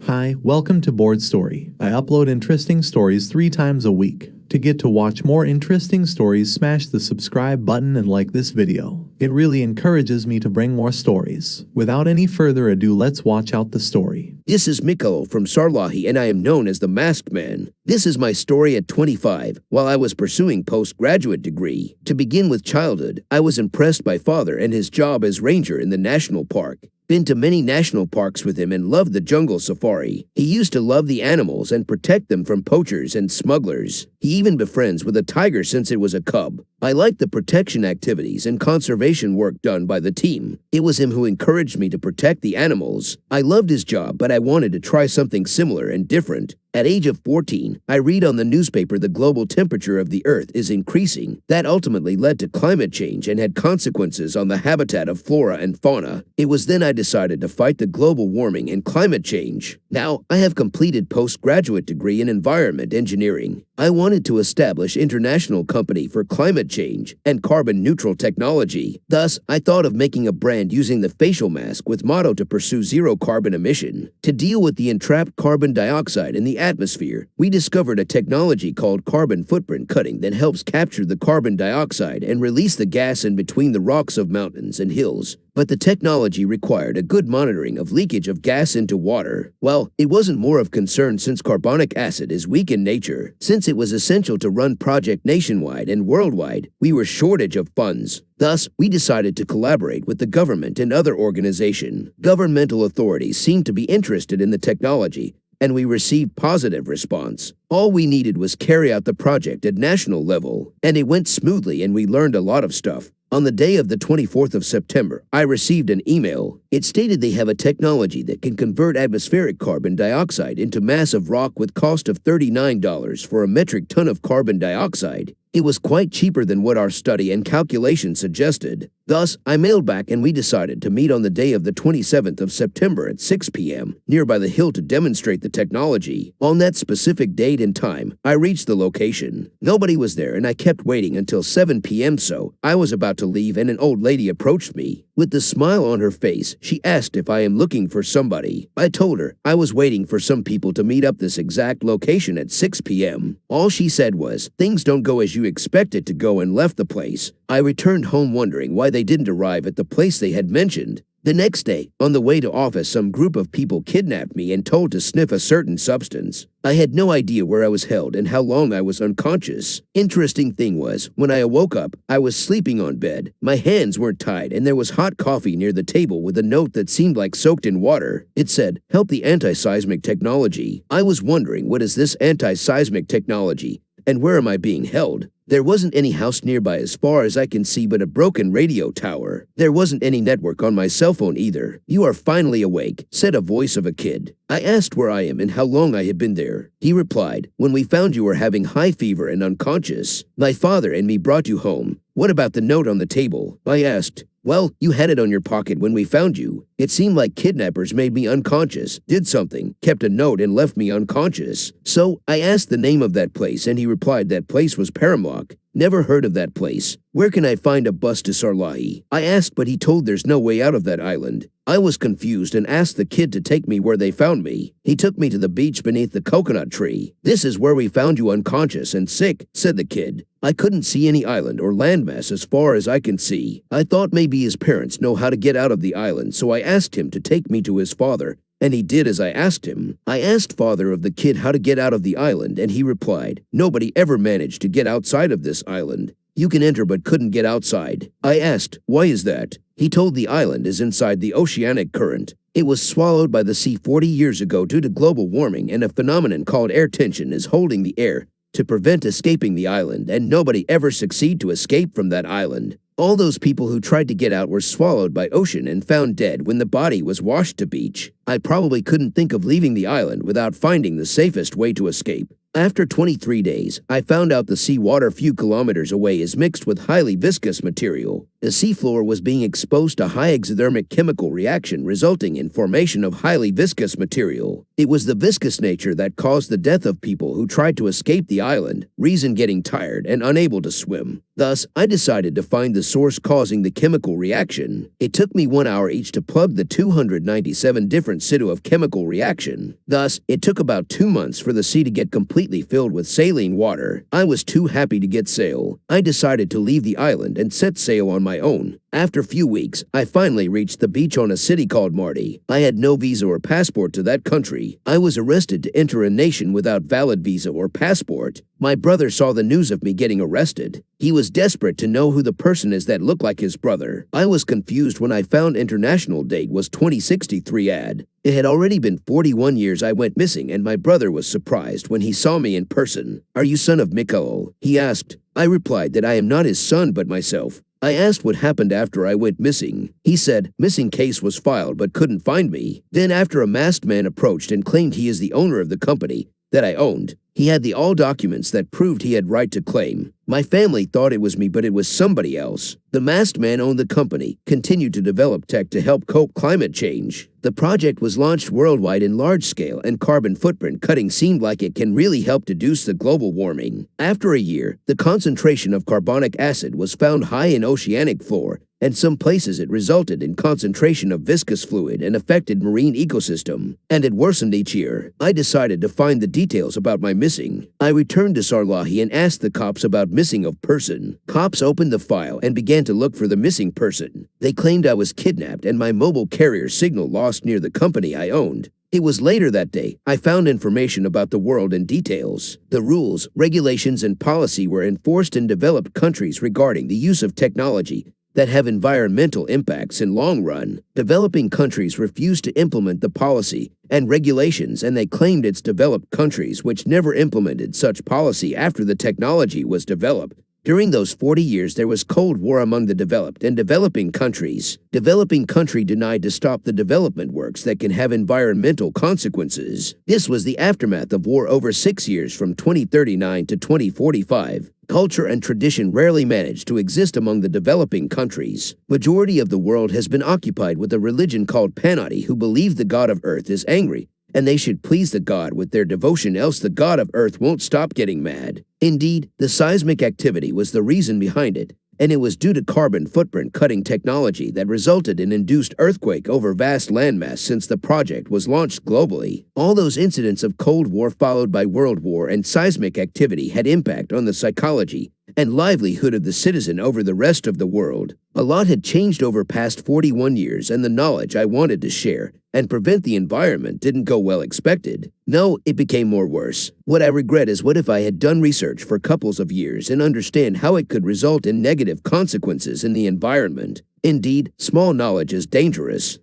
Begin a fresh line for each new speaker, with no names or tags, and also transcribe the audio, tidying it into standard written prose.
Hi, welcome to Board Story. I upload interesting stories 3 times a week. To get to watch more interesting stories, smash the subscribe button and like this video. It really encourages me to bring more stories. Without any further ado, let's watch out the story.
This is Mikalo from Sarlahi, and I am known as the Masked Man. This is my story at 25, while I was pursuing postgraduate degree. To begin with childhood, I was impressed by father and his job as ranger in the national park. Been to many national parks with him and loved the jungle safari. He used to love the animals and protect them from poachers and smugglers. He even befriends with a tiger since it was a cub. I liked the protection activities and conservation work done by the team. It was him who encouraged me to protect the animals. I loved his job, but I wanted to try something similar and different. At age of 14, I read on the newspaper the global temperature of the Earth is increasing. That ultimately led to climate change and had consequences on the habitat of flora and fauna. It was then I decided to fight the global warming and climate change. Now, I have completed postgraduate degree in environment engineering. I wanted to establish international company for climate change and carbon neutral technology. Thus, I thought of making a brand using the facial mask with motto to pursue zero carbon emission. To deal with the entrapped carbon dioxide in the atmosphere, we discovered a technology called carbon footprint cutting that helps capture the carbon dioxide and release the gas in between the rocks of mountains and hills. But the technology required a good monitoring of leakage of gas into water. Well, it wasn't more of concern since carbonic acid is weak in nature. Since it was essential to run project nationwide and worldwide, we were shortage of funds. Thus, we decided to collaborate with the government and other organizations. Governmental authorities seemed to be interested in the technology, and we received positive response. All we needed was carry out the project at national level, and it went smoothly and we learned a lot of stuff. On the day of the 24th of September, I received an email. It stated they have a technology that can convert atmospheric carbon dioxide into massive rock with cost of $39 for a metric ton of carbon dioxide. It was quite cheaper than what our study and calculation suggested. Thus, I mailed back and we decided to meet on the day of the 27th of September at 6 p.m. nearby the hill to demonstrate the technology. On that specific date and time, I reached the location. Nobody was there and I kept waiting until 7 p.m. So I was about to leave and an old lady approached me. With a smile on her face, she asked if I am looking for somebody. I told her I was waiting for some people to meet up this exact location at 6 p.m. All she said was, "Things don't go as you expect it to go," and left the place. I returned home wondering why they didn't arrive at the place they had mentioned. The next day, on the way to office, some group of people kidnapped me and told to sniff a certain substance. I had no idea where I was held and how long I was unconscious. Interesting thing was, when I awoke up, I was sleeping on bed. My hands weren't tied and there was hot coffee near the table with a note that seemed like soaked in water. It said, "Help the anti-seismic technology." I was wondering, what is this anti-seismic technology and where am I being held? There wasn't any house nearby as far as I can see but a broken radio tower. There wasn't any network on my cell phone either. "You are finally awake," said a voice of a kid. I asked where I am and how long I had been there. He replied, "When we found you were having high fever and unconscious, my father and me brought you home." "What about the note on the table?" I asked. "Well, you had it on your pocket when we found you. It seemed like kidnappers made me unconscious, did something, kept a note and left me unconscious." So I asked the name of that place and he replied that place was Paramlock. Never heard of that place. "Where can I find a bus to Sarlahi?" I asked, but he told there's no way out of that island. I was confused and asked the kid to take me where they found me. He took me to the beach beneath the coconut tree. "This is where we found you unconscious and sick," said the kid. I couldn't see any island or landmass as far as I can see. I thought maybe his parents know how to get out of the island, so I asked him to take me to his father, and he did as I asked him. I asked father of the kid how to get out of the island, and he replied, "Nobody ever managed to get outside of this island. You can enter but couldn't get outside." I asked, "Why is that?" He told the island is inside the oceanic current. It was swallowed by the sea 40 years ago due to global warming, and a phenomenon called air tension is holding the air to prevent escaping the island, and nobody ever succeed to escape from that island. All those people who tried to get out were swallowed by ocean and found dead when the body was washed to beach. I probably couldn't think of leaving the island without finding the safest way to escape. After 23 days, I found out the seawater few kilometers away is mixed with highly viscous material. The seafloor was being exposed to high exothermic chemical reaction resulting in formation of highly viscous material. It was the viscous nature that caused the death of people who tried to escape the island, reason getting tired and unable to swim. Thus, I decided to find the source causing the chemical reaction. It took me 1 hour each to plug the 297 different situ of chemical reaction. Thus, it took about 2 months for the sea to get completely filled with saline water. I was too happy to get sail. I decided to leave the island and set sail on my own. After a few weeks, I finally reached the beach on a city called Marty. I had no visa or passport to that country. I was arrested to enter a nation without valid visa or passport. My brother saw the news of me getting arrested. He was desperate to know who the person is that looked like his brother. I was confused when I found international date was 2063 ad. It had already been 41 years I went missing, and my brother was surprised when he saw me in person. "Are you son of Mikael?" he asked. I replied that I am not his son but myself. I asked what happened after I went missing. He said, missing case was filed but couldn't find me. Then after a masked man approached and claimed he is the owner of the company that I owned, he had the all documents that proved he had right to claim. My family thought it was me, but it was somebody else. The masked man owned the company, continued to develop tech to help cope climate change. The project was launched worldwide in large scale, and carbon footprint cutting seemed like it can really help reduce the global warming. After a year, the concentration of carbonic acid was found high in oceanic floor, and some places it resulted in concentration of viscous fluid and affected marine ecosystem, and it worsened each year. I decided to find the details about my missing. I returned to Sarlahi and asked the cops about missing of person. Cops opened the file and began to look for the missing person. They claimed I was kidnapped and my mobile carrier signal lost near the company I owned. It was later that day I found information about the world in details. The rules, regulations, and policy were enforced in developed countries regarding the use of technology that have environmental impacts in long run. Developing countries refused to implement the policy and regulations, and they claimed it's developed countries which never implemented such policy after the technology was developed. During those 40 years, there was Cold War among the developed and developing countries. Developing country denied to stop the development works that can have environmental consequences. This was the aftermath of war over 6 years from 2039 to 2045. Culture and tradition rarely manage to exist among the developing countries. Majority of the world has been occupied with a religion called Panati, who believe the god of earth is angry, and they should please the god with their devotion, else the god of earth won't stop getting mad. Indeed, the seismic activity was the reason behind it, and it was due to carbon footprint cutting technology that resulted in induced earthquake over vast landmass since the project was launched globally. All those incidents of Cold War followed by World War and seismic activity had impact on the psychology and livelihood of the citizen over the rest of the world. A lot had changed over past 41 years, and the knowledge I wanted to share and prevent the environment didn't go well expected. No, it became more worse. What I regret is what if I had done research for couples of years and understand how it could result in negative consequences in the environment. Indeed, small knowledge is dangerous.